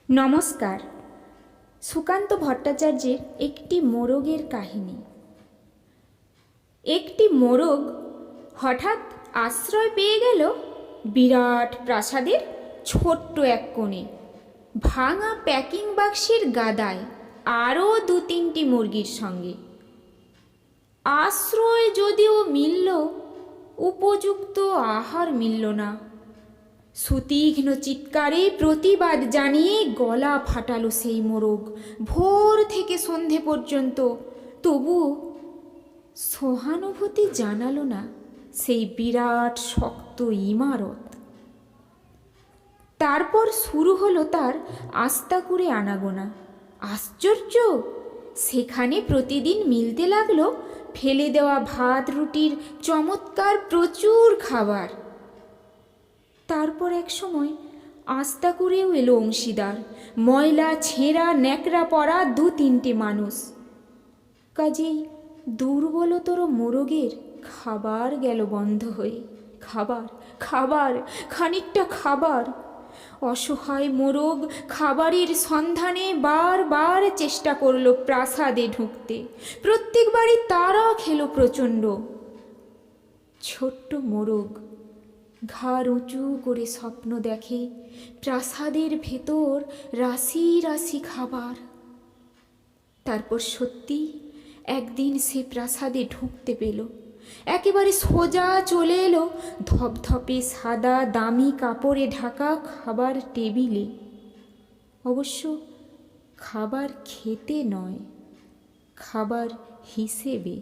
নমস্কার। সুকান্ত ভট্টাচার্যের একটি মোরগের কাহিনী। একটি মোরগ হঠাৎ আশ্রয় পেয়ে গেল বিরাট প্রাসাদের ছোট্ট এক কোণে, ভাঙা প্যাকিং বাক্সের গাদায়, আরও 2-3টি মুরগির সঙ্গে। আশ্রয় যদিও মিলল, উপযুক্ত আহার মিলল না। সুতীক্ষ্ণ চিৎকারে প্রতিবাদ জানিয়ে গলা ফাটালো সেই মোরগ ভোর থেকে সন্ধে পর্যন্ত। তবু সহানুভূতি জানালো না সেই বিরাট শক্ত ইমারত। তারপর শুরু হলো তার আস্তাকুঁড়ে আনাগোনা। আশ্চর্য, সেখানে প্রতিদিন মিলতে লাগলো ফেলে দেওয়া ভাত রুটির চমৎকার প্রচুর খাবার। তারপর এক সময় আস্তাকুঁড়েও এলো অংশীদার, ময়লা ছেঁড়া ন্যাকড়া পরা 2-3টে মানুষ। কাজেই দুর্বলতর মোরগের খাবার গেল বন্ধ হয়ে। খাবার খাবার খানিকটা খাবার। অসহায় মোরগ খাবারের সন্ধানে বারবার চেষ্টা করলো প্রাসাদে ঢুকতে। প্রত্যেকবারই তারা খেলো প্রচণ্ড। ছোট্ট মোরগ ঘাড় উঁচু করে স্বপ্ন দেখে প্রাসাদের ভেতর রাশি রাশি খাবার। তারপর সত্যি একদিন সে প্রাসাদে ঢুকতে পেল। একেবারে সোজা চলে এলো ধপধপে সাদা দামি কাপড়ে ঢাকা খাবার টেবিলে। অবশ্য খাবার খেতে নয়, খাবার হিসেবে।